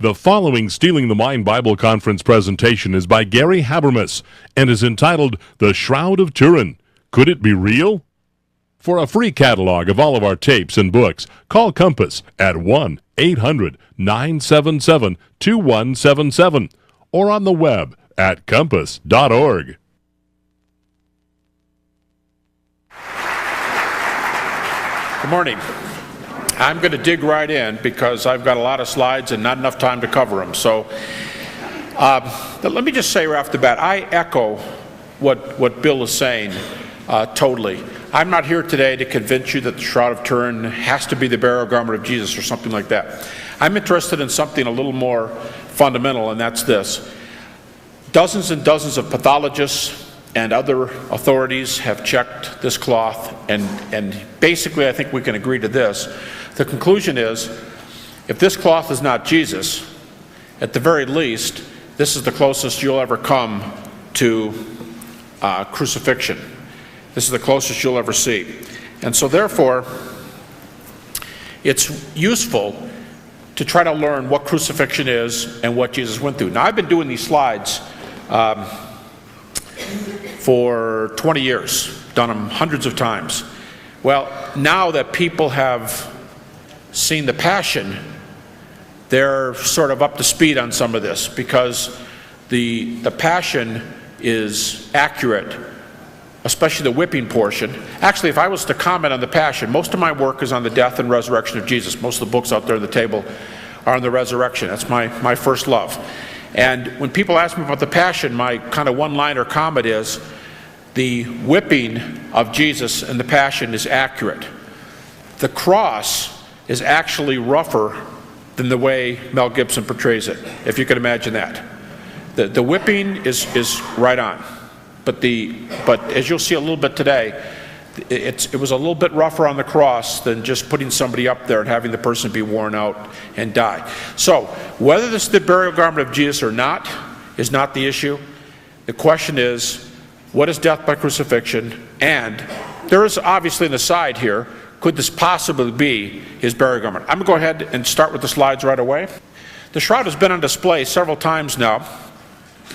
The following Stealing the Mind Bible Conference presentation is by Gary Habermas and is entitled The Shroud of Turin. Could it be real? For a free catalog of all of our tapes and books, call Compass at 1-800-977-2177 or on the web at compass.org. Good morning. I'm going to dig right in because I've got a lot of slides and not enough time to cover them. So let me just say right off the bat, I echo what Bill is saying totally. I'm not here today to convince you that the Shroud of Turin has to be the burial garment of Jesus or something like that. I'm interested in something a little more fundamental, and that's this. Dozens and dozens of pathologists and other authorities have checked this cloth, and basically I think we can agree to this. The conclusion is, if this cloth is not Jesus, at the very least, this is the closest you'll ever come to crucifixion. This is the closest you'll ever see. And so therefore, it's useful to try to learn what crucifixion is and what Jesus went through. Now, I've been doing these slides for 20 years, done them hundreds of times. Well, now that people have seen the Passion, they're sort of up to speed on some of this because the Passion is accurate, especially the whipping portion. Actually, if I was to comment on the Passion, most of my work is on the death and resurrection of Jesus. Most of the books out there on the table are on the resurrection. That's my first love. And when people ask me about the Passion, my kind of one-liner comment is, the whipping of Jesus and the Passion is accurate. The cross is actually rougher than the way Mel Gibson portrays it, if you can imagine that. The whipping is right on. But as you'll see a little bit today, it was a little bit rougher on the cross than just putting somebody up there and having the person be worn out and die. So, whether this is the burial garment of Jesus or not is not the issue. The question is, what is death by crucifixion? And there is obviously an aside here. Could this possibly be his burial garment? I'm going to go ahead and start with the slides right away. The shroud has been on display several times now.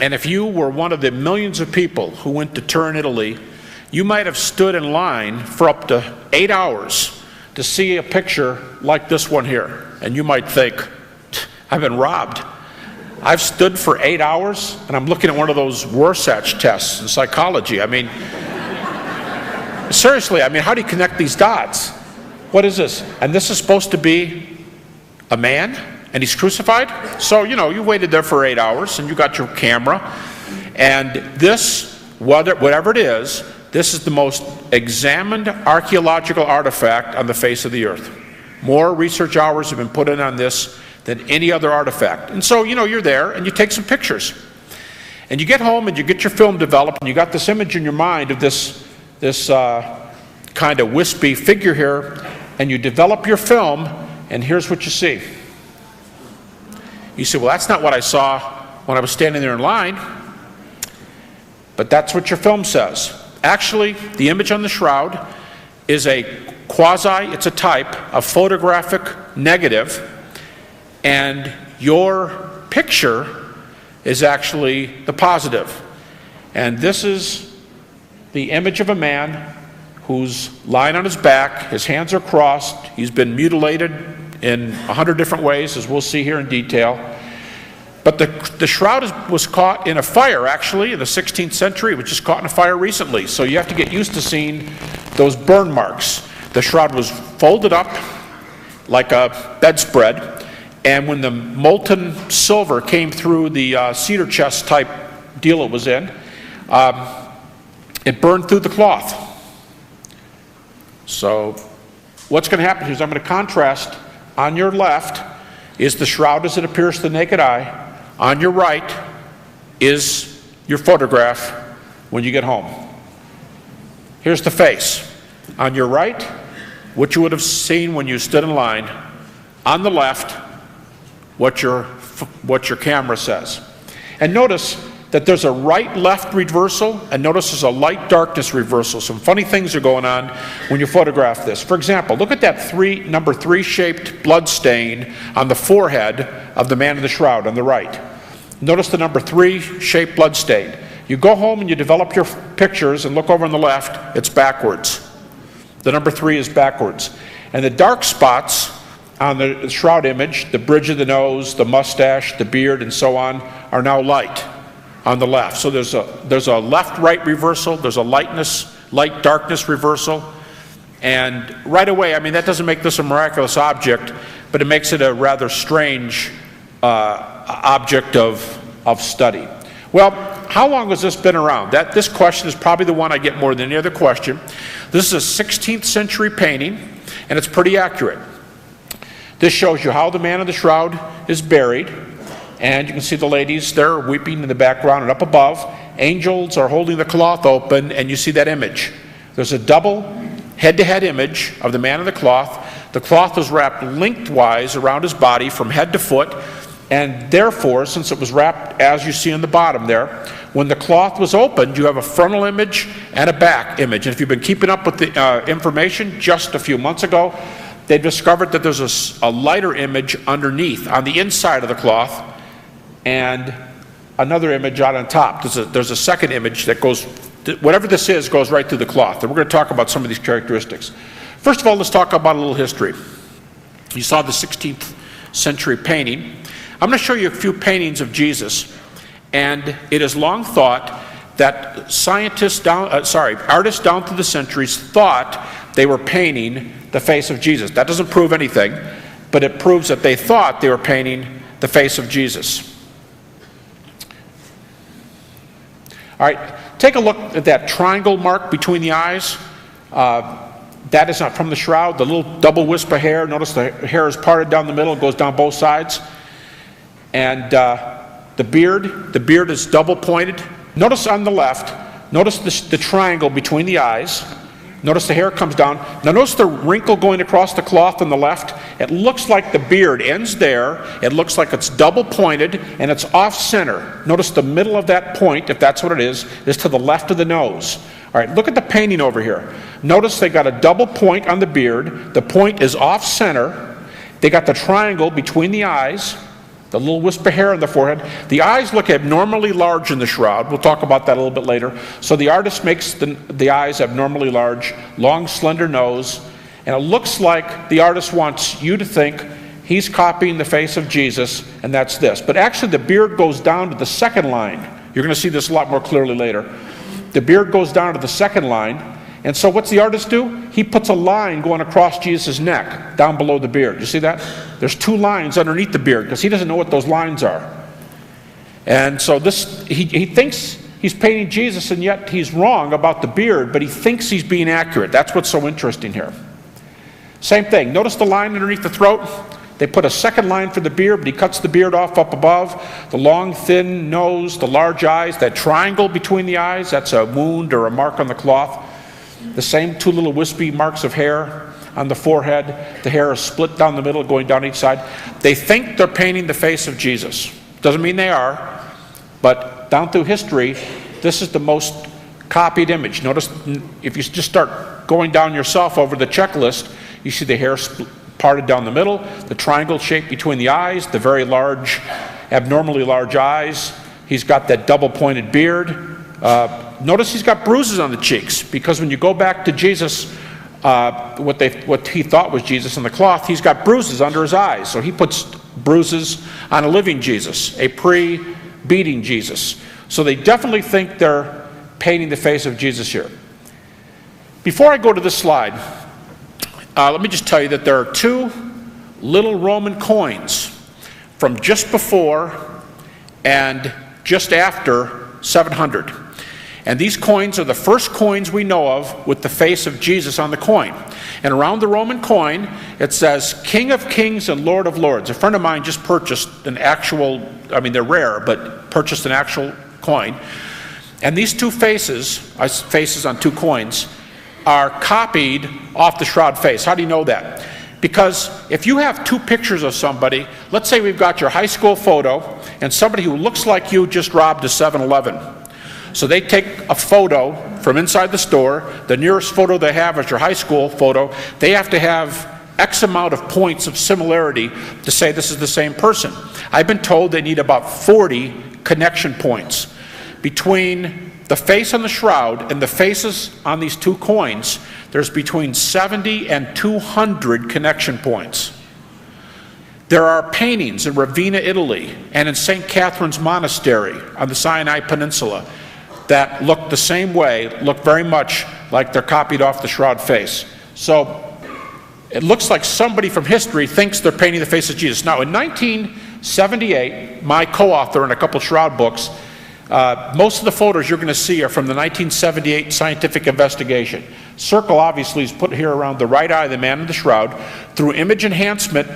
And if you were one of the millions of people who went to Turin, Italy, you might have stood in line for up to 8 hours to see a picture like this one here. And you might think, I've been robbed. I've stood for 8 hours and I'm looking at one of those Rorschach tests in psychology. I mean, seriously, how do you connect these dots? What is this? And this is supposed to be a man? And he's crucified? So, you waited there for 8 hours and you got your camera. And this, whatever it is, this is the most examined archaeological artifact on the face of the earth. More research hours have been put in on this than any other artifact. And so, you're there and you take some pictures. And you get home and you get your film developed and you got this image in your mind of this kind of wispy figure here, and you develop your film, and here's what you see. You say, well, that's not what I saw when I was standing there in line. But that's what your film says. Actually, the image on the shroud is it's a type of photographic negative, and your picture is actually the positive. And this is the image of a man who's lying on his back, his hands are crossed, he's been mutilated in 100 different ways, as we'll see here in detail. But the shroud was caught in a fire, actually, in the 16th century. It was just caught in a fire recently. So you have to get used to seeing those burn marks. The shroud was folded up like a bedspread, and when the molten silver came through the cedar chest type deal it was in, it burned through the cloth. So what's going to happen here is I'm going to contrast. On your left is the shroud as it appears to the naked eye. On your right is your photograph when you get home. Here's the face. On your right, what you would have seen when you stood in line. On the left, what your camera says. And notice that there's a right-left reversal, and notice there's a light-darkness reversal. Some funny things are going on when you photograph this. For example, look at that number 3 shaped blood stain on the forehead of the man in the shroud on the right. Notice the number 3 shaped blood stain. You go home and you develop your pictures and look over on the left, it's backwards. The number 3 is backwards. And the dark spots on the shroud image, the bridge of the nose, the mustache, the beard, and so on, are now light on the left. So there's a left-right reversal, there's a light-darkness reversal, and right away, I mean, that doesn't make this a miraculous object, but it makes it a rather strange object of study. Well, how long has this been around? This question is probably the one I get more than any other question. This is a 16th century painting, and it's pretty accurate. This shows you how the man in the shroud is buried, and you can see the ladies there weeping in the background, and up above, angels are holding the cloth open, and you see that image. There's a double head-to-head image of the man in the cloth. The cloth was wrapped lengthwise around his body from head to foot, and therefore, since it was wrapped as you see on the bottom there, when the cloth was opened, you have a frontal image and a back image. And if you've been keeping up with the information, just a few months ago, they discovered that there's a lighter image underneath, on the inside of the cloth, and another image out on top. There's a second image that goes, whatever this is, goes right through the cloth. And we're going to talk about some of these characteristics. First of all, let's talk about a little history. You saw the 16th century painting. I'm going to show you a few paintings of Jesus, and it is long thought that artists down through the centuries thought they were painting the face of Jesus. That doesn't prove anything, but it proves that they thought they were painting the face of Jesus. All right, take a look at that triangle mark between the eyes. That is not from the shroud. The little double wisp of hair. Notice the hair is parted down the middle, it goes down both sides. And the beard is double pointed. Notice on the left, notice the triangle between the eyes. Notice the hair comes down. Now notice the wrinkle going across the cloth on the left. It looks like the beard ends there. It looks like it's double pointed and it's off center. Notice the middle of that point, if that's what it is to the left of the nose. All right, look at the painting over here. Notice they got a double point on the beard. The point is off center. They got the triangle between the eyes. The little wisp of hair on the forehead. The eyes look abnormally large in the shroud. We'll talk about that a little bit later. So the artist makes the eyes abnormally large, long, slender nose, and it looks like the artist wants you to think he's copying the face of Jesus, and that's this. But actually the beard goes down to the second line. You're going to see this a lot more clearly later. The beard goes down to the second line, and so what's the artist do? He puts a line going across Jesus' neck, down below the beard. You see that? There's two lines underneath the beard, because he doesn't know what those lines are. And so he thinks he's painting Jesus, and yet he's wrong about the beard, but he thinks he's being accurate. That's what's so interesting here. Same thing. Notice the line underneath the throat? They put a second line for the beard, but he cuts the beard off up above. The long, thin nose, the large eyes, that triangle between the eyes, that's a wound or a mark on the cloth. The same two little wispy marks of hair on the forehead. The hair is split down the middle, going down each side. They think they're painting the face of Jesus. Doesn't mean they are, but down through history, this is the most copied image. Notice, if you just start going down yourself over the checklist, you see the hair parted down the middle, the triangle shape between the eyes, the very large, abnormally large eyes. He's got that double-pointed beard. Notice he's got bruises on the cheeks, because when you go back to Jesus, what he thought was Jesus in the cloth, he's got bruises under his eyes. So he puts bruises on a living Jesus, a pre-beating Jesus. So they definitely think they're painting the face of Jesus here. Before I go to this slide, let me just tell you that there are two little Roman coins from just before and just after 700. And these coins are the first coins we know of with the face of Jesus on the coin. And around the Roman coin, it says, King of Kings and Lord of Lords. A friend of mine just purchased an actual, they're rare, but purchased an actual coin. And these two faces on two coins, are copied off the shroud face. How do you know that? Because if you have two pictures of somebody, let's say we've got your high school photo and somebody who looks like you just robbed a 7-Eleven. So they take a photo from inside the store, the nearest photo they have is your high school photo, they have to have X amount of points of similarity to say this is the same person. I've been told they need about 40 connection points. Between the face on the shroud and the faces on these two coins, there's between 70 and 200 connection points. There are paintings in Ravenna, Italy, and in St. Catherine's Monastery on the Sinai Peninsula that look the same way, look very much like they're copied off the shroud face. So it looks like somebody from history thinks they're painting the face of Jesus. Now, in 1978, my co-author in a couple shroud books, most of the photos you're going to see are from the 1978 scientific investigation. Circle, obviously, is put here around the right eye of the man in the shroud. Through image enhancement,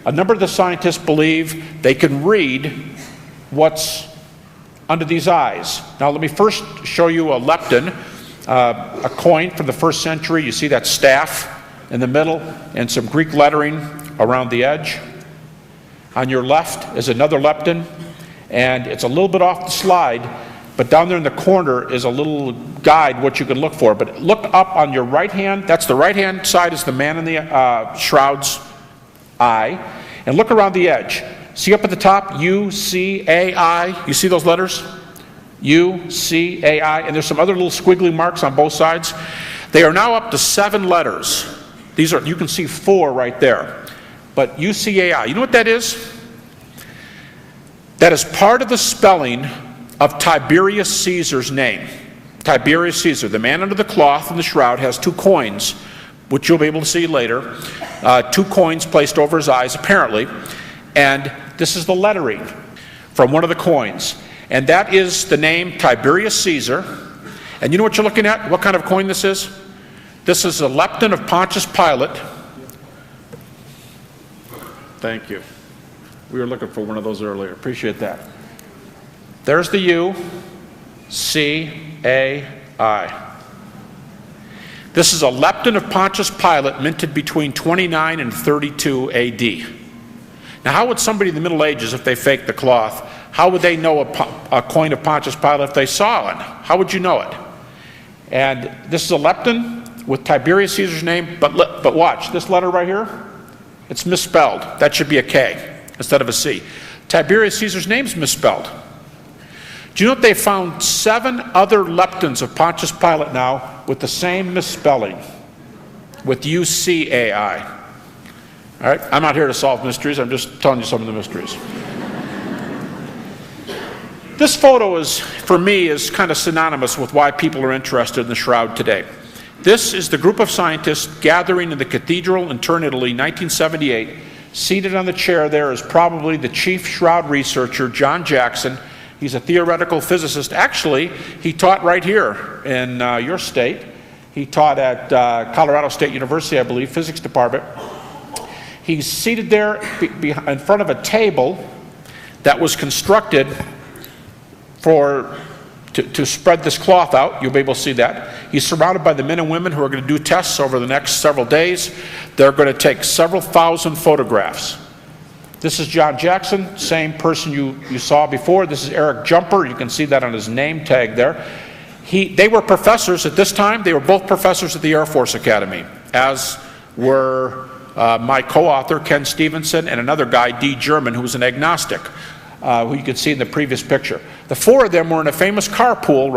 a number of the scientists believe they can read what's under these eyes. Now, let me first show you a lepton, a coin from the 1st century. You see that staff in the middle and some Greek lettering around the edge. On your left is another lepton, and it's a little bit off the slide, but down there in the corner is a little guide what you can look for. But look up on your right hand, that's the right hand side is the man in the shroud's eye, and look around the edge. See up at the top, U-C-A-I, you see those letters? U-C-A-I, and there's some other little squiggly marks on both sides. They are now up to 7 letters. These are, you can see 4 right there. But U-C-A-I, you know what that is? That is part of the spelling of Tiberius Caesar's name. Tiberius Caesar, the man under the cloth in the shroud, has 2 coins, which you'll be able to see later. 2 coins placed over his eyes, apparently. And this is the lettering from one of the coins. And that is the name Tiberius Caesar. And you know what you're looking at? What kind of coin this is? This is a lepton of Pontius Pilate. Thank you. We were looking for one of those earlier. Appreciate that. There's the U, C-A-I. This is a lepton of Pontius Pilate minted between 29 and 32 A.D. Now, how would somebody in the Middle Ages, if they faked the cloth, how would they know a coin of Pontius Pilate if they saw one? How would you know it? And this is a lepton with Tiberius Caesar's name, but watch, this letter right here, it's misspelled. That should be a K instead of a C. Tiberius Caesar's name's misspelled. Do you know that they found 7 other leptons of Pontius Pilate now with the same misspelling, with U-C-A-I? All right, I'm not here to solve mysteries, I'm just telling you some of the mysteries. This photo is, for me, is kind of synonymous with why people are interested in the shroud today. This is the group of scientists gathering in the cathedral in Turin, Italy, 1978. Seated on the chair there is probably the chief shroud researcher, John Jackson. He's a theoretical physicist. Actually, he taught right here in your state. He taught at Colorado State University, I believe, physics department. He's seated there in front of a table that was constructed to spread this cloth out. You'll be able to see that. He's surrounded by the men and women who are going to do tests over the next several days. They're going to take several thousand photographs. This is John Jackson, same person you saw before. This is Eric Jumper. You can see that on his name tag there. They were professors at this time. They were both professors at the Air Force Academy, as were my co-author, Ken Stevenson, and another guy, D. German, who was an agnostic, who you can see in the previous picture. The 4 of them were in a famous carpool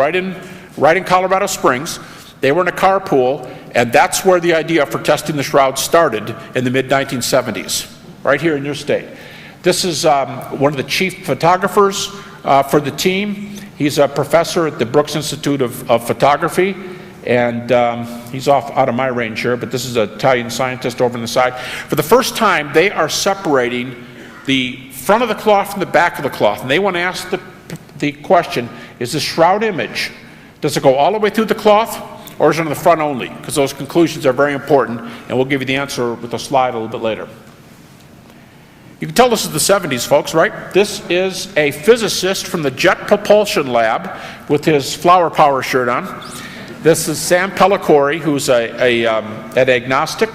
right in Colorado Springs. They were in a carpool, and that's where the idea for testing the shroud started in the mid-1970s, right here in your state. This is one of the chief photographers for the team. He's a professor at the Brooks Institute of Photography, and he's out of my range here, but this is an Italian scientist over on the side. For the first time, they are separating the front of the cloth from the back of the cloth, and they want to ask the question, is the shroud image, does it go all the way through the cloth, or is it on the front only? Because those conclusions are very important, and we'll give you the answer with a slide a little bit later. You can tell this is the 70s, folks, right? This is a physicist from the Jet Propulsion Lab with his flower power shirt on. This is Sam Pellicore, who's an agnostic,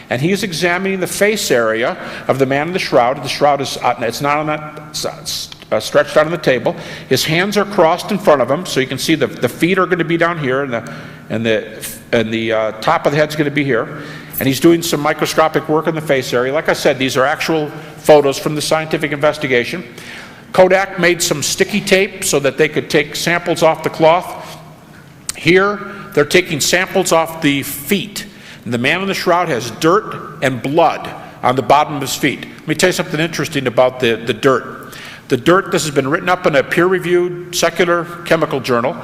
And he's examining the face area of the man in the shroud. The shroud is, it's not on that, stretched out on the table. His hands are crossed in front of him, so you can see the feet are going to be down here, and the top of the head's going to be here. And he's doing some microscopic work in the face area. Like I said, these are actual photos from the scientific investigation. Kodak made some sticky tape so that they could take samples off the cloth. Here, they're taking samples off the feet. And the man in the shroud has dirt and blood on the bottom of his feet. Let me tell you something interesting about the dirt. The dirt, this has been written up in a peer-reviewed secular chemical journal.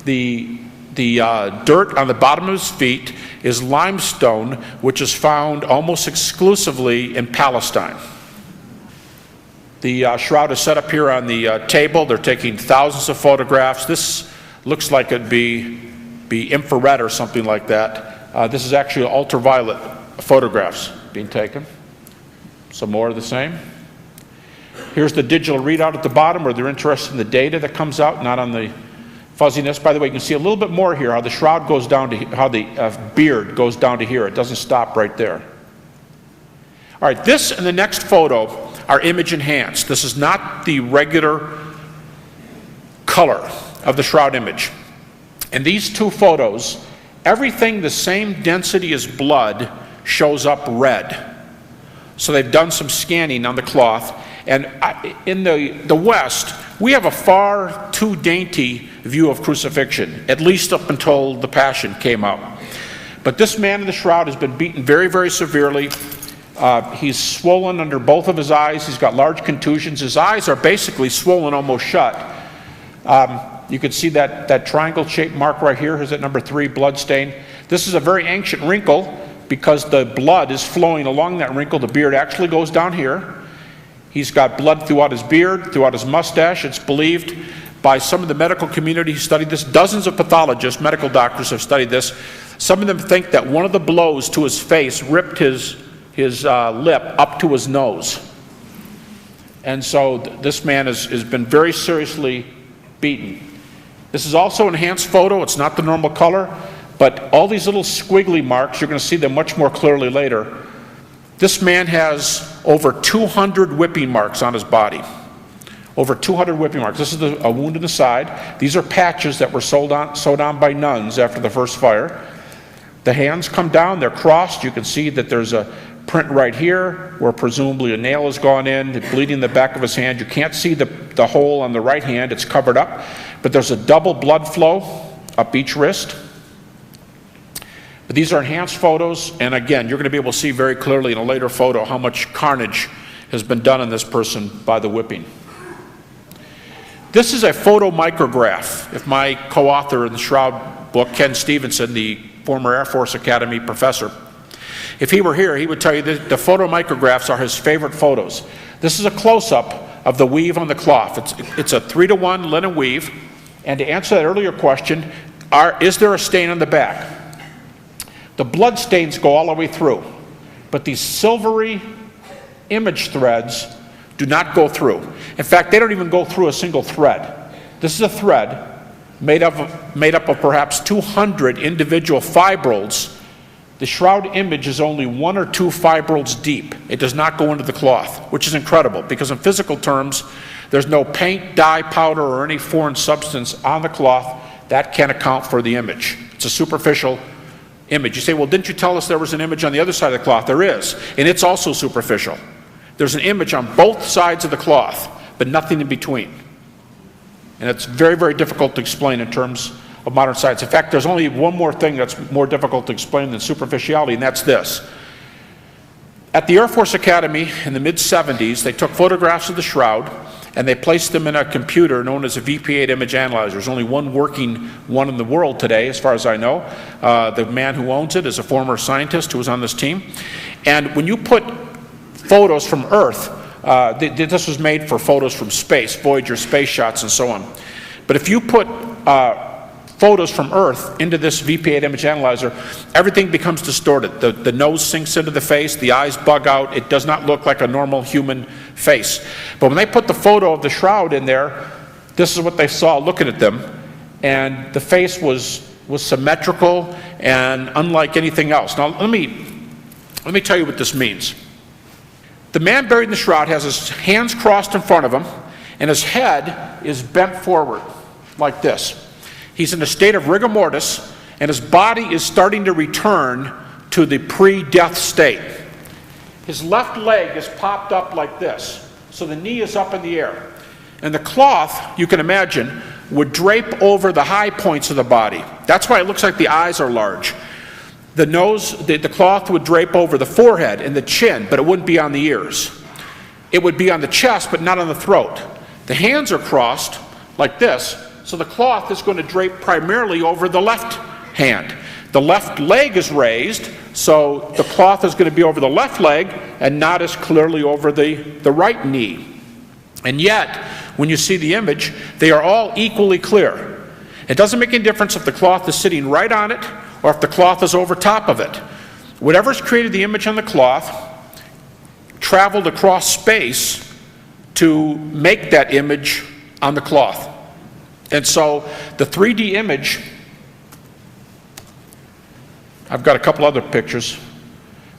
The dirt on the bottom of his feet is limestone, which is found almost exclusively in Palestine. The shroud is set up here on the table. They're taking thousands of photographs. This looks like it'd be infrared or something like that. This is actually ultraviolet photographs being taken. Some more of the same. Here's the digital readout at the bottom where they're interested in the data that comes out, not on the fuzziness. By the way, you can see a little bit more here, how the shroud goes down to, how the beard goes down to here. It doesn't stop right there. All right, this and the next photo are image enhanced. This is not the regular color of the shroud image. In these two photos, everything the same density as blood shows up red. So they've done some scanning on the cloth. And in the West, we have a far too dainty view of crucifixion, at least up until the Passion came out. But this man in the shroud has been beaten very, very severely. He's swollen under both of his eyes. He's got large contusions. His eyes are basically swollen almost shut. You can see that triangle-shaped mark right here. Here's at number 3, blood stain. This is a very ancient wrinkle because the blood is flowing along that wrinkle. The beard actually goes down here. He's got blood throughout his beard, throughout his mustache. It's believed by some of the medical community who studied this. Dozens of pathologists, medical doctors have studied this. Some of them think that one of the blows to his face ripped his lip up to his nose. And so this man has been very seriously beaten. This is also an enhanced photo. It's not the normal color, but all these little squiggly marks, you're going to see them much more clearly later. This man has over 200 whipping marks on his body. Over 200 whipping marks. This is a wound in the side. These are patches that were sewed on by nuns after the first fire. The hands come down, they're crossed. You can see that there's a print right here where presumably a nail has gone in, bleeding in the back of his hand. You can't see the hole on the right hand, it's covered up. But there's a double blood flow up each wrist. But these are enhanced photos, and again, you're going to be able to see very clearly in a later photo how much carnage has been done on this person by the whipping. This is a photomicrograph. If my co-author in the Shroud book, Ken Stevenson, the former Air Force Academy professor, if he were here, he would tell you that the photomicrographs are his favorite photos. This is a close-up of the weave on the cloth. It's a 3-to-1 linen weave, and to answer that earlier question, is there a stain on the back? The blood stains go all the way through, but these silvery image threads do not go through. In fact, they don't even go through a single thread. This is a thread made up of perhaps 200 individual fibrils. The shroud image is only 1 or 2 fibrils deep. It does not go into the cloth, which is incredible because in physical terms, there's no paint, dye, powder, or any foreign substance on the cloth that can account for the image. It's a superficial image. You say, well, didn't you tell us there was an image on the other side of the cloth? There is, and it's also superficial. There's an image on both sides of the cloth, but nothing in between. And it's very, very difficult to explain in terms of modern science. In fact, there's only one more thing that's more difficult to explain than superficiality, and that's this. At the Air Force Academy in the mid-70s, they took photographs of the shroud, and they placed them in a computer known as a VP8 image analyzer. There's only one working one in the world today, as far as I know. The man who owns it is a former scientist who was on this team. And when you put photos from Earth, this was made for photos from space, Voyager space shots and so on. But if you put photos from Earth into this VP8 image analyzer, everything becomes distorted. The nose sinks into the face, the eyes bug out, it does not look like a normal human face. But when they put the photo of the shroud in there, this is what they saw looking at them, and the face was symmetrical and unlike anything else. Now let me Let me tell you what this means. The man buried in the shroud has his hands crossed in front of him, and his head is bent forward like this. He's in a state of rigor mortis, and his body is starting to return to the pre-death state. His left leg is popped up like this, so the knee is up in the air. And the cloth, you can imagine, would drape over the high points of the body. That's why it looks like the eyes are large. The nose, the cloth would drape over the forehead and the chin, but it wouldn't be on the ears. It would be on the chest, but not on the throat. The hands are crossed like this, so the cloth is going to drape primarily over the left hand. The left leg is raised, so the cloth is going to be over the left leg and not as clearly over the right knee. And yet, when you see the image, they are all equally clear. It doesn't make any difference if the cloth is sitting right on it or if the cloth is over top of it. Whatever's created the image on the cloth traveled across space to make that image on the cloth. And so the 3D image, I've got a couple other pictures.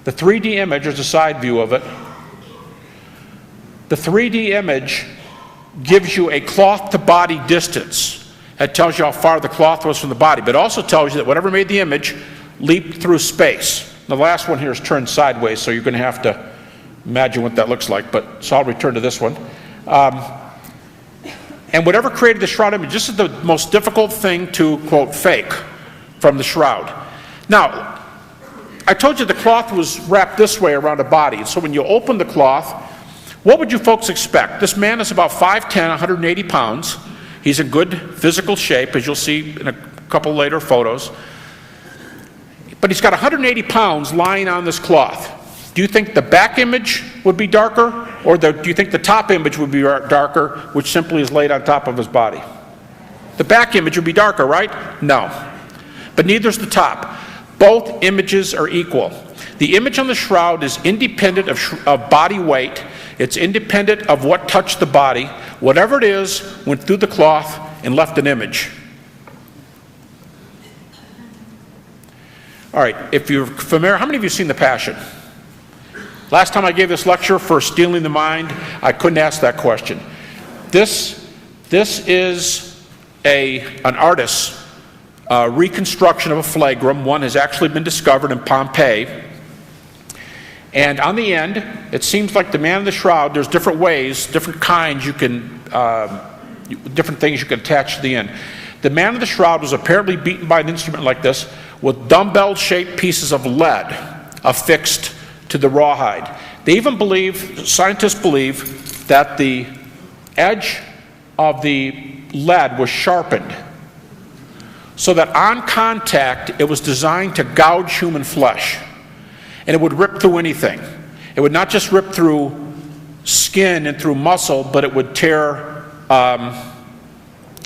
The 3D image is a side view of it. The 3D image gives you a cloth to body distance. That tells you how far the cloth was from the body, but it also tells you that whatever made the image leaped through space. The last one here is turned sideways, so you're going to have to imagine what that looks like, but so I'll return to this one. And whatever created the shroud image, this is the most difficult thing to, quote, fake from the shroud. Now, I told you the cloth was wrapped this way around a body, so when you open the cloth, what would you folks expect? This man is about 5'10", 180 pounds. He's in good physical shape, as you'll see in a couple later photos. But he's got 180 pounds lying on this cloth. Do you think the back image would be darker, or do you think the top image would be darker, which simply is laid on top of his body? The back image would be darker, right? No. But neither's the top. Both images are equal. The image on the shroud is independent of body weight. It's independent of what touched the body. Whatever it is went through the cloth and left an image. All right, if you're familiar, how many of you have seen The Passion? Last time I gave this lecture for Stealing the Mind, I couldn't ask that question. This is an artist's reconstruction of a flagrum. One has actually been discovered in Pompeii. And on the end, it seems like the man in the shroud, there's different ways, different kinds you can, different things you can attach to the end. The man in the shroud was apparently beaten by an instrument like this with dumbbell-shaped pieces of lead affixed to the rawhide. They even believe, scientists believe, that the edge of the lead was sharpened so that on contact it was designed to gouge human flesh. And it would rip through anything. It would not just rip through skin and through muscle, but it would tear,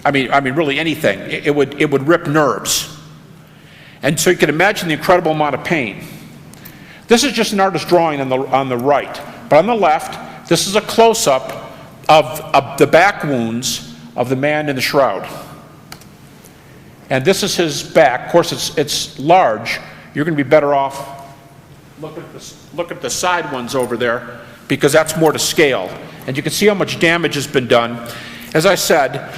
really anything. It would rip nerves. And so you can imagine the incredible amount of pain. This is just an artist's drawing on the right. But on the left, this is a close-up of the back wounds of the man in the shroud. And this is his back. Of course, it's large. You're going to be better off. Look at the side ones over there, because that's more to scale. And you can see how much damage has been done. As I said,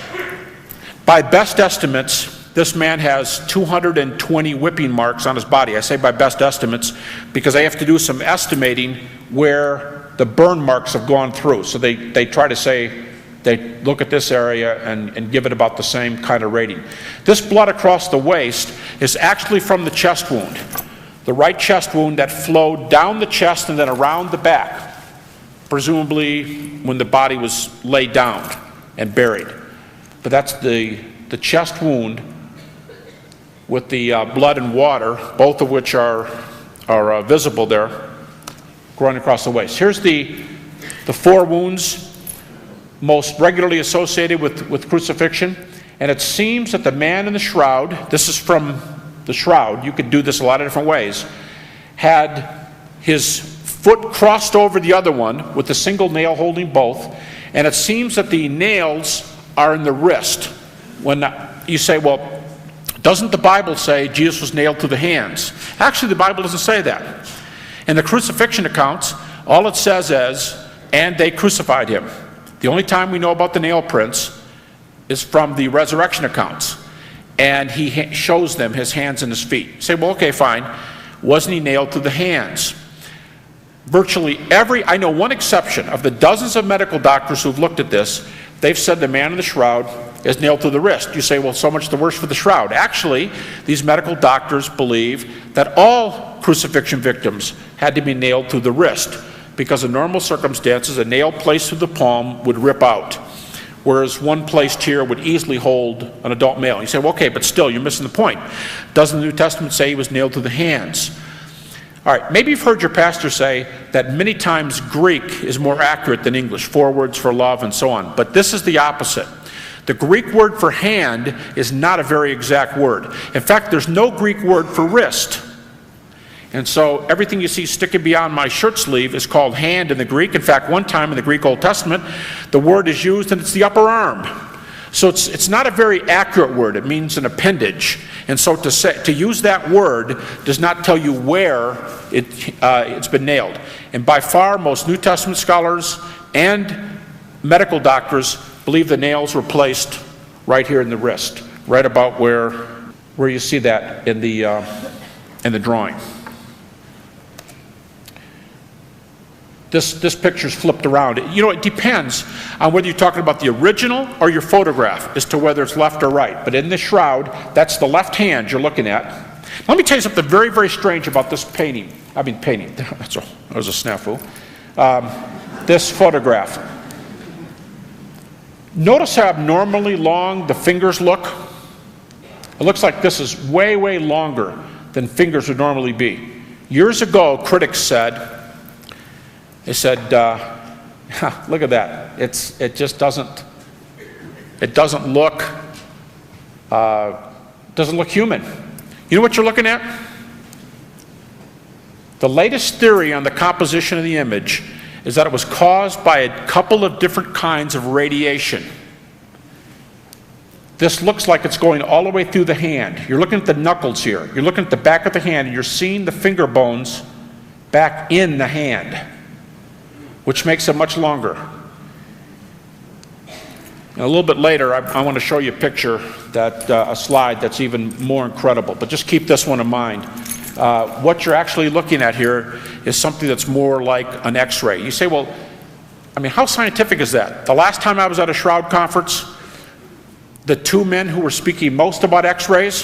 by best estimates, this man has 220 whipping marks on his body. I say by best estimates because I have to do some estimating where the burn marks have gone through. So they try to say, they look at this area and give it about the same kind of rating. This blood across the waist is actually from the chest wound. The right chest wound that flowed down the chest and then around the back, presumably when the body was laid down and buried. But that's the chest wound with the blood and water, both of which are visible there, growing across the waist. Here's the four wounds most regularly associated with crucifixion, and it seems that the man in the shroud, this is from the shroud, you could do this a lot of different ways, had his foot crossed over the other one with a single nail holding both, and it seems that the nails are in the wrist. When you say, well, doesn't the Bible say Jesus was nailed to the hands? Actually, the Bible doesn't say that. In the crucifixion accounts, all it says is, and they crucified him. The only time we know about the nail prints is from the resurrection accounts. And he shows them his hands and his feet. You say, well, okay, fine. Wasn't he nailed to the hands? Virtually every, I know one exception, of the dozens of medical doctors who've looked at this, they've said the man in the shroud is nailed to the wrist. You say, well, so much the worse for the shroud. Actually, these medical doctors believe that all crucifixion victims had to be nailed to the wrist, because in normal circumstances, a nail placed through the palm would rip out, whereas one placed here would easily hold an adult male. You say, well, okay, but still, you're missing the point. Doesn't the New Testament say he was nailed to the hands? All right, maybe you've heard your pastor say that many times Greek is more accurate than English, 4 words for love and so on, but this is the opposite. The Greek word for hand is not a very exact word. In fact, there's no Greek word for wrist. And so everything you see sticking beyond my shirt sleeve is called hand in the Greek. In fact, one time in the Greek Old Testament, the word is used and it's the upper arm. So it's not a very accurate word. It means an appendage. And so to use that word does not tell you where it's been nailed. And by far, most New Testament scholars and medical doctors believe the nails were placed right here in the wrist, right about where you see that in the drawing. This picture's flipped around. You know, it depends on whether you're talking about the original or your photograph as to whether it's left or right. But in the shroud, that's the left hand you're looking at. Let me tell you something very, very strange about this painting. That was a snafu. This photograph. Notice how abnormally long the fingers look? It looks like this is way, way longer than fingers would normally be. Years ago, critics said, look at that. It just doesn't look human. You know what you're looking at? The latest theory on the composition of the image is that it was caused by a couple of different kinds of radiation. This looks like it's going all the way through the hand. You're looking at the knuckles here. You're looking at the back of the hand, and you're seeing the finger bones back in the hand, which makes it much longer. And a little bit later, I want to show you a picture, a slide that's even more incredible. But just keep this one in mind. What you're actually looking at here is something that's more like an X-ray. You say, well, how scientific is that? The last time I was at a Shroud conference, the 2 men who were speaking most about X-rays,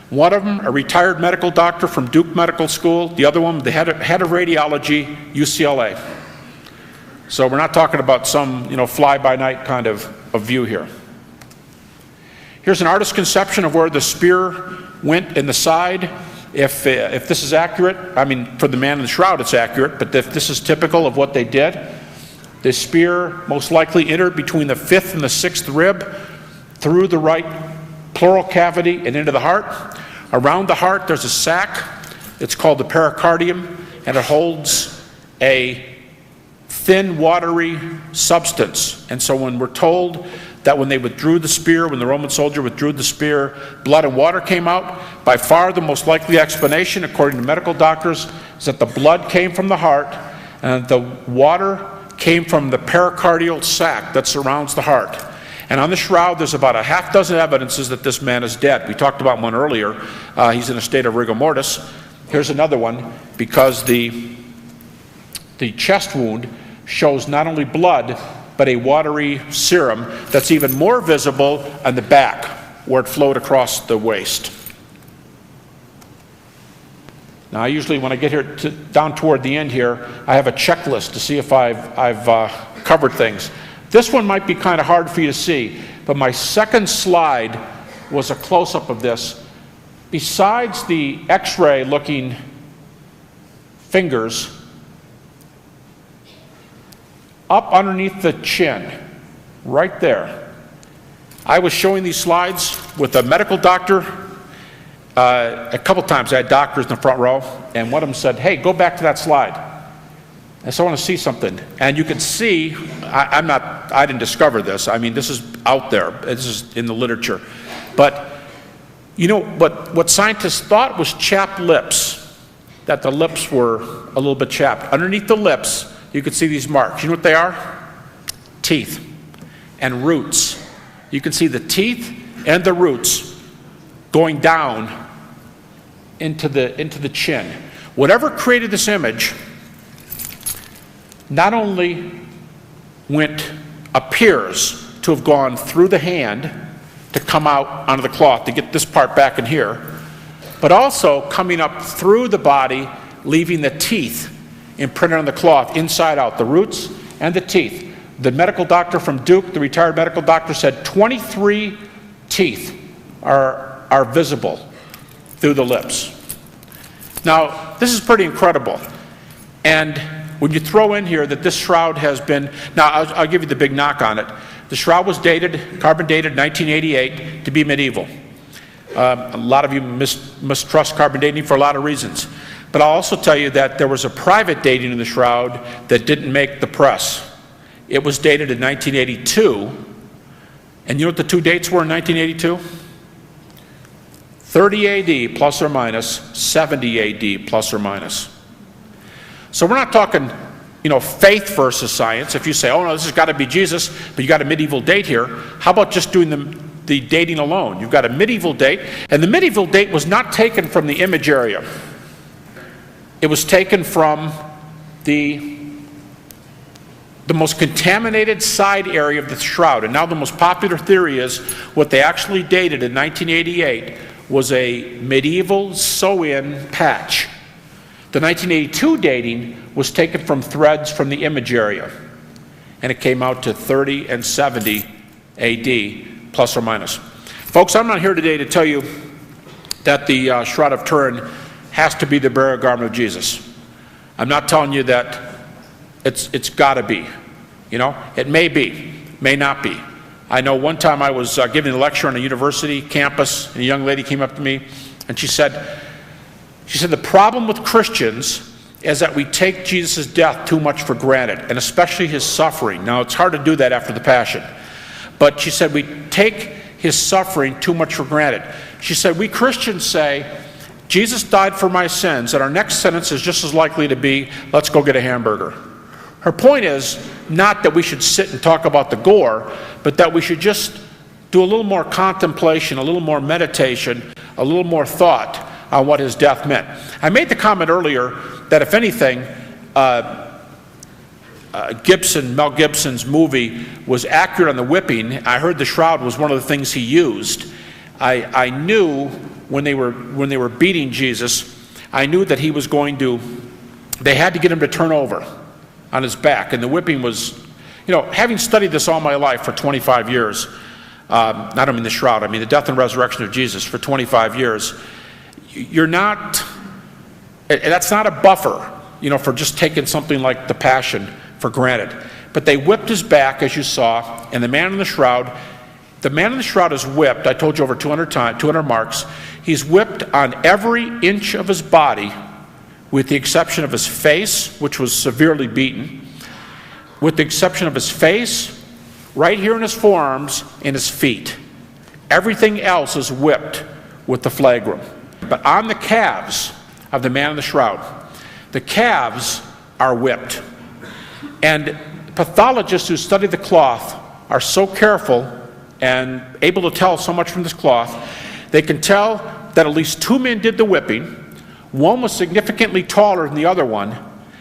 one of them, a retired medical doctor from Duke Medical School, the other one, the head of radiology, UCLA. So we're not talking about some, fly-by-night kind of view here. Here's an artist's conception of where the spear went in the side. If this is accurate, for the man in the shroud it's accurate, but if this is typical of what they did, the spear most likely entered between the 5th and the 6th rib, through the right pleural cavity and into the heart. Around the heart there's a sac. It's called the pericardium, and it holds a thin, watery substance. And so when we're told that when they withdrew the spear, when the Roman soldier withdrew the spear, blood and water came out, by far the most likely explanation, according to medical doctors, is that the blood came from the heart and the water came from the pericardial sac that surrounds the heart. And on the shroud, there's about a half dozen evidences that this man is dead. We talked about one earlier. He's in a state of rigor mortis. Here's another one, because the chest wound shows not only blood, but a watery serum that's even more visible on the back, where it flowed across the waist. Now, I usually, when I get here down toward the end here, I have a checklist to see if I've covered things. This one might be kind of hard for you to see, but my second slide was a close-up of this. Besides the X-ray looking fingers, up underneath the chin, right there. I was showing these slides with a medical doctor. A couple times I had doctors in the front row, and one of them said, hey, go back to that slide. And so I want to see something. And you can see, I didn't discover this. This is out there. This is in the literature. But, what scientists thought was chapped lips that the lips were a little bit chapped. Underneath the lips, you could see these marks. You know what they are? Teeth and roots. You can see the teeth and the roots going down into the chin. Whatever created this image not only appears to have gone through the hand to come out onto the cloth to get this part back in here, but also coming up through the body, leaving the teeth imprinted on the cloth inside out, the roots and the teeth. The medical doctor from Duke, the retired medical doctor, said 23 teeth are visible through the lips. Now, this is pretty incredible. And when you throw in here that this shroud has been, now I'll give you the big knock on it. The shroud was carbon dated 1988 to be medieval. A lot of you mistrust carbon dating for a lot of reasons. But I'll also tell you that there was a private dating in the shroud that didn't make the press. It was dated in 1982. And you know what the two dates were in 1982? 30 AD plus or minus, 70 AD plus or minus. So we're not talking, faith versus science. If you say, oh no, this has got to be Jesus, but you got a medieval date here, how about just doing the dating alone? You've got a medieval date, and the medieval date was not taken from the image area. It was taken from the most contaminated side area of the shroud. And now the most popular theory is what they actually dated in 1988 was a medieval sew-in patch. The 1982 dating was taken from threads from the image area, and it came out to 30 and 70 AD, plus or minus. Folks, I'm not here today to tell you that the Shroud of Turin has to be the burial garment of Jesus. I'm not telling you that it's got to be. It may be, may not be. I know one time I was giving a lecture on a university campus, and a young lady came up to me, and she said, the problem with Christians is that we take Jesus' death too much for granted, and especially his suffering. Now, it's hard to do that after the Passion. But she said, we take his suffering too much for granted. She said, we Christians say, Jesus died for my sins, and our next sentence is just as likely to be, let's go get a hamburger. Her point is not that we should sit and talk about the gore, but that we should just do a little more contemplation, a little more meditation, a little more thought on what his death meant. I made the comment earlier that if anything, Mel Gibson's movie was accurate on the whipping. I heard the shroud was one of the things he used. I knew when they were beating Jesus, I knew that he was going to, they had to get him to turn over on his back. And the whipping was, having studied this all my life for 25 years, I don't mean the shroud, I mean the death and resurrection of Jesus for 25 years, that's not a buffer, for just taking something like the Passion for granted. But they whipped his back, as you saw, and the man in the shroud is whipped, I told you over 200 marks. He's whipped on every inch of his body, with the exception of his face, which was severely beaten, with the exception of his face, right here in his forearms, and his feet. Everything else is whipped with the flagrum. But on the calves of the man in the shroud, the calves are whipped. And pathologists who study the cloth are so careful and able to tell so much from this cloth, they can tell that at least two men did the whipping. One was significantly taller than the other one,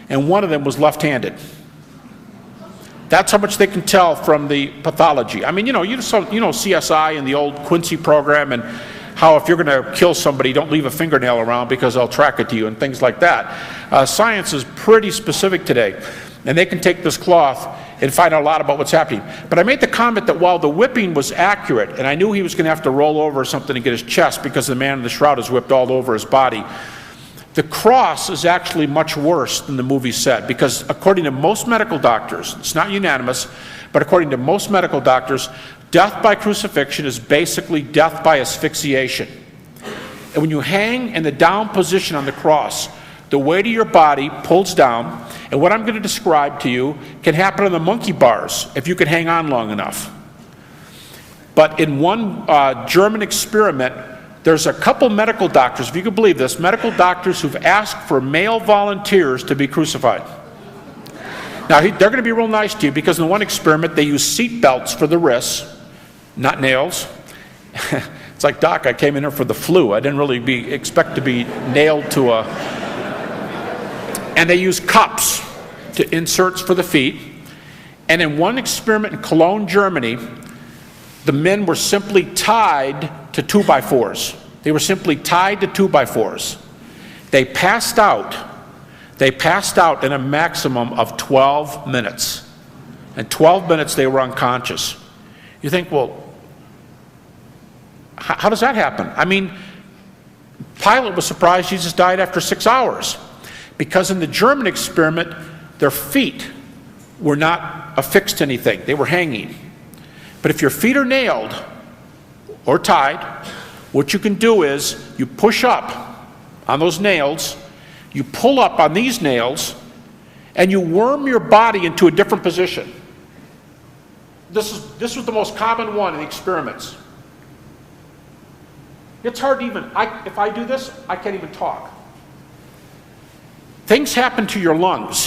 and one of them was left-handed. That's how much they can tell from the pathology. I mean, you know CSI and the old Quincy program, and how if you're going to kill somebody, don't leave a fingernail around because they'll track it to you and things like that. Science is pretty specific today, and they can take this cloth and find out a lot about what's happening. But I made the comment that while the whipping was accurate, and I knew he was going to have to roll over or something to get his chest because the man in the shroud is whipped all over his body, the cross is actually much worse than the movie said, because according to most medical doctors, it's not unanimous, but according to most medical doctors, death by crucifixion is basically death by asphyxiation. And when you hang in the down position on the cross, the weight of your body pulls down, and what I'm going to describe to you can happen on the monkey bars if you can hang on long enough. But in one German experiment there's a couple medical doctors, if you could believe this, medical doctors who've asked for male volunteers to be crucified. Now, they're going to be real nice to you because in one experiment they use seat belts for the wrists, not nails. It's like, Doc, I came in here for the flu. I didn't really expect to be nailed to a... And they use cups to inserts for the feet. And in one experiment in Cologne, Germany, the men were simply tied to 2x4s. They were simply tied to 2x4s. They passed out. They passed out in a maximum of 12 minutes. In 12 minutes, they were unconscious. You think, well, how does that happen? I mean, Pilate was surprised Jesus died after 6 hours. Because in the German experiment, their feet were not affixed to anything. They were hanging. But if your feet are nailed or tied, what you can do is you push up on those nails, you pull up on these nails, and you worm your body into a different position. This was the most common one in the experiments. It's hard to even, if I do this, I can't even talk. Things happen to your lungs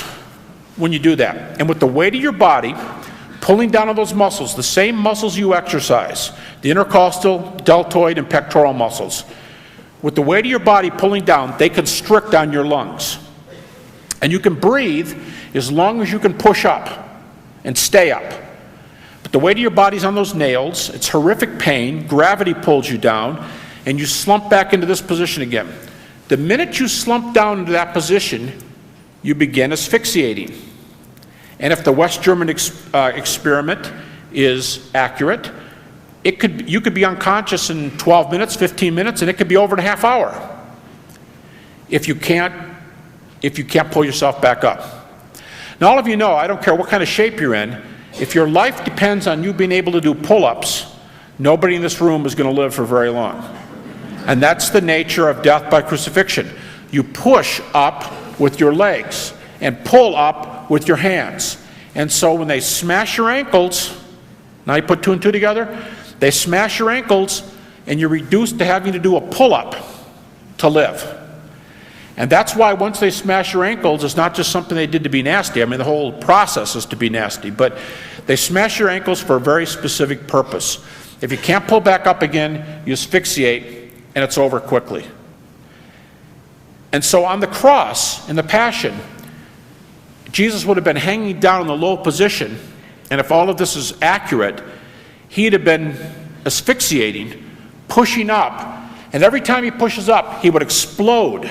when you do that. And with the weight of your body, pulling down on those muscles, the same muscles you exercise, the intercostal, deltoid, and pectoral muscles, with the weight of your body pulling down, they constrict on your lungs. And you can breathe as long as you can push up and stay up. But the weight of your body's on those nails, it's horrific pain, gravity pulls you down, and you slump back into this position again. The minute you slump down into that position, you begin asphyxiating. And if the West German experiment is accurate, you could be unconscious in 12 minutes, 15 minutes, and it could be over in a half hour if you can't pull yourself back up. Now, all of you know, I don't care what kind of shape you're in, if your life depends on you being able to do pull-ups, nobody in this room is going to live for very long. And that's the nature of death by crucifixion. You push up with your legs and pull up with your hands. And so when they smash your ankles, now you put two and two together, they smash your ankles and you're reduced to having to do a pull-up to live. And that's why once they smash your ankles, it's not just something they did to be nasty. I mean, the whole process is to be nasty. But they smash your ankles for a very specific purpose. If you can't pull back up again, you asphyxiate, and it's over quickly. And so on the cross, in the Passion, Jesus would have been hanging down in the low position, and if all of this is accurate, he'd have been asphyxiating, pushing up, and every time he pushes up, he would explode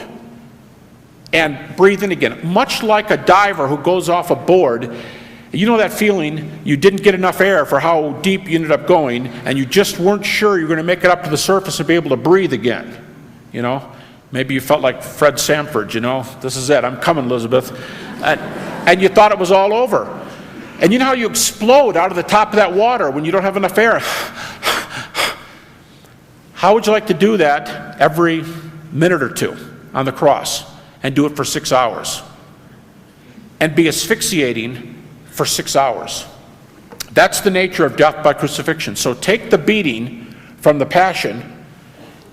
and breathe in again, much like a diver who goes off a board. You know that feeling, you didn't get enough air for how deep you ended up going, and you just weren't sure you were going to make it up to the surface and be able to breathe again. You know, maybe you felt like Fred Sanford, you know, this is it, I'm coming, Elizabeth. And you thought it was all over. And you know how you explode out of the top of that water when you don't have enough air? How would you like to do that every minute or two on the cross and do it for 6 hours? And be asphyxiating for 6 hours. That's the nature of death by crucifixion. So take the beating from the Passion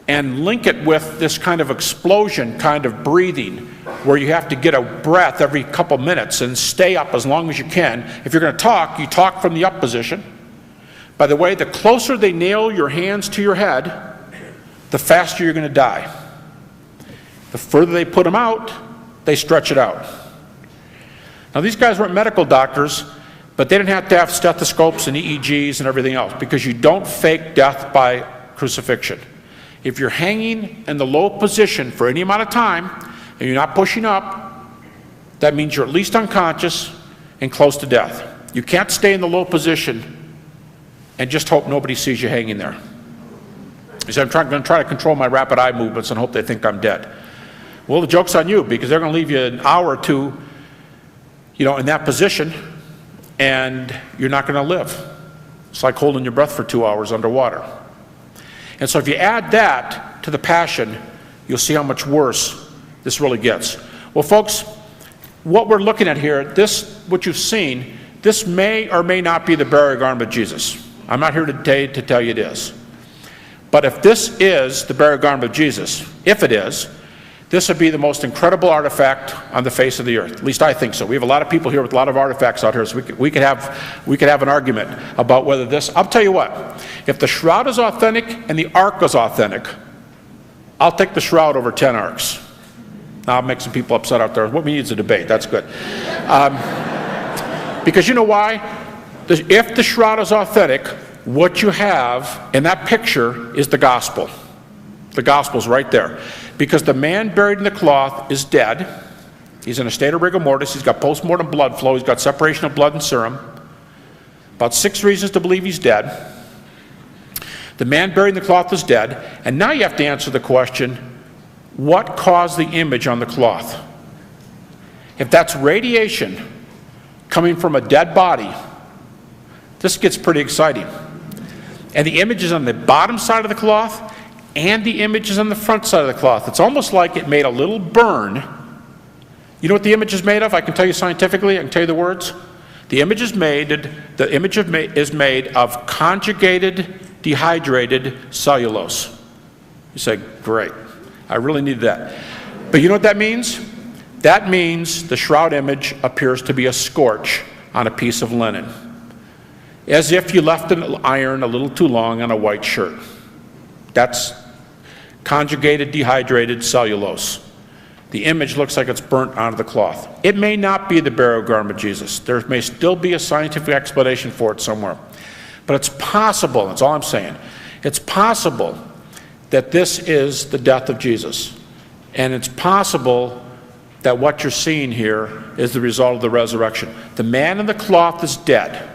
and link it with this kind of explosion kind of breathing where you have to get a breath every couple minutes and stay up as long as you can. If you're going to talk, you talk from the up position. By the way, the closer they nail your hands to your head, the faster you're going to die. The further they put them out, they stretch it out. Now, these guys weren't medical doctors, but they didn't have to have stethoscopes and EEGs and everything else, because you don't fake death by crucifixion. If you're hanging in the low position for any amount of time and you're not pushing up, that means you're at least unconscious and close to death. You can't stay in the low position and just hope nobody sees you hanging there. You say, I'm going to try to control my rapid eye movements and hope they think I'm dead. Well, the joke's on you, because they're going to leave you an hour or two, you know, in that position, and you're not going to live. It's like holding your breath for 2 hours underwater. And so if you add that to the Passion, you'll see how much worse this really gets. Well, folks, what we're looking at here, what you've seen, this may or may not be the burial garment of Jesus. I'm not here today to tell you it is. But if this is the burial garment of Jesus, if it is, this would be the most incredible artifact on the face of the earth. At least I think so. We have a lot of people here with a lot of artifacts out here, so we could have an argument about whether this. I'll tell you what. If the shroud is authentic and the ark is authentic, I'll take the shroud over 10 arks. Now I'll make some people upset out there. What we need is a debate. That's good. Because you know why? If the shroud is authentic, what you have in that picture is the gospel. The gospel's right there. Because the man buried in the cloth is dead. He's in a state of rigor mortis. He's got post-mortem blood flow. He's got separation of blood and serum. About 6 reasons to believe he's dead. The man buried in the cloth is dead. And now you have to answer the question, what caused the image on the cloth? If that's radiation coming from a dead body, this gets pretty exciting. And the image is on the bottom side of the cloth, and the image is on the front side of the cloth. It's almost like it made a little burn. You know what the image is made of? I can tell you scientifically. I can tell you the words. The image is made of conjugated, dehydrated cellulose. You say, great. I really need that. But you know what that means? That means the shroud image appears to be a scorch on a piece of linen, as if you left an iron a little too long on a white shirt. That's conjugated, dehydrated cellulose. The image looks like it's burnt onto the cloth. It may not be the burial garment of Jesus. There may still be a scientific explanation for it somewhere. But it's possible, that's all I'm saying, it's possible that this is the death of Jesus. And it's possible that what you're seeing here is the result of the resurrection. The man in the cloth is dead.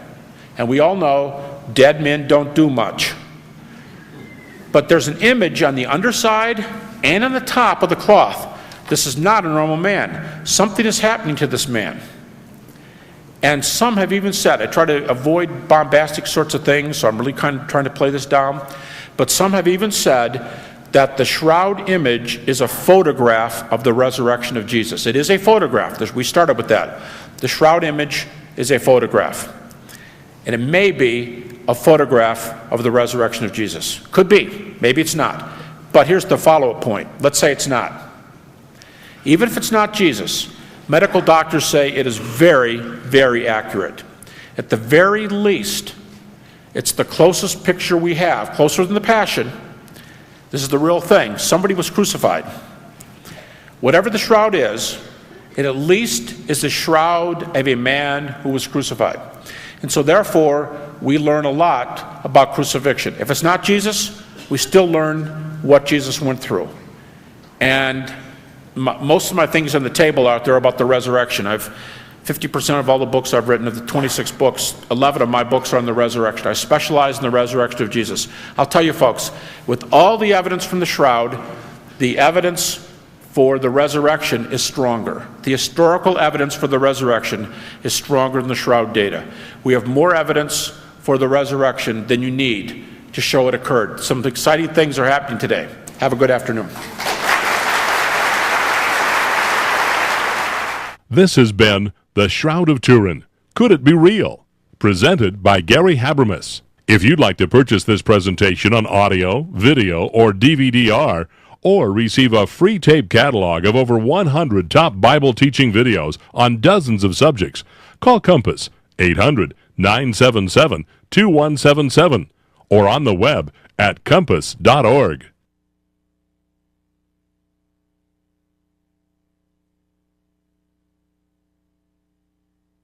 And we all know dead men don't do much. But there's an image on the underside and on the top of the cloth. This is not a normal man. Something is happening to this man. And some have even said, I try to avoid bombastic sorts of things, so I'm really kind of trying to play this down, but some have even said that the shroud image is a photograph of the resurrection of Jesus. It is a photograph. We started with that. The shroud image is a photograph. And it may be a photograph of the resurrection of Jesus. Could be. Maybe it's not. But here's the follow-up point. Let's say it's not. Even if it's not Jesus, medical doctors say it is very, very accurate. At the very least, it's the closest picture we have, closer than the Passion. This is the real thing. Somebody was crucified. Whatever the shroud is, it at least is the shroud of a man who was crucified. And so therefore, we learn a lot about crucifixion. If it's not Jesus, we still learn what Jesus went through. And most of my things on the table out there about the resurrection. 50% of all the books I've written, of the 26 books, 11 of my books are on the resurrection. I specialize in the resurrection of Jesus. I'll tell you folks, with all the evidence from the shroud, the evidence for the resurrection is stronger. The historical evidence for the resurrection is stronger than the shroud data. We have more evidence for the resurrection than you need to show it occurred. Some exciting things are happening today. Have a good afternoon. This has been The Shroud of Turin. Could it be real? Presented by Gary Habermas. If you'd like to purchase this presentation on audio, video, or DVD-R, or receive a free tape catalog of over 100 top Bible teaching videos on dozens of subjects, call Compass 800-977-2177 or on the web at compass.org.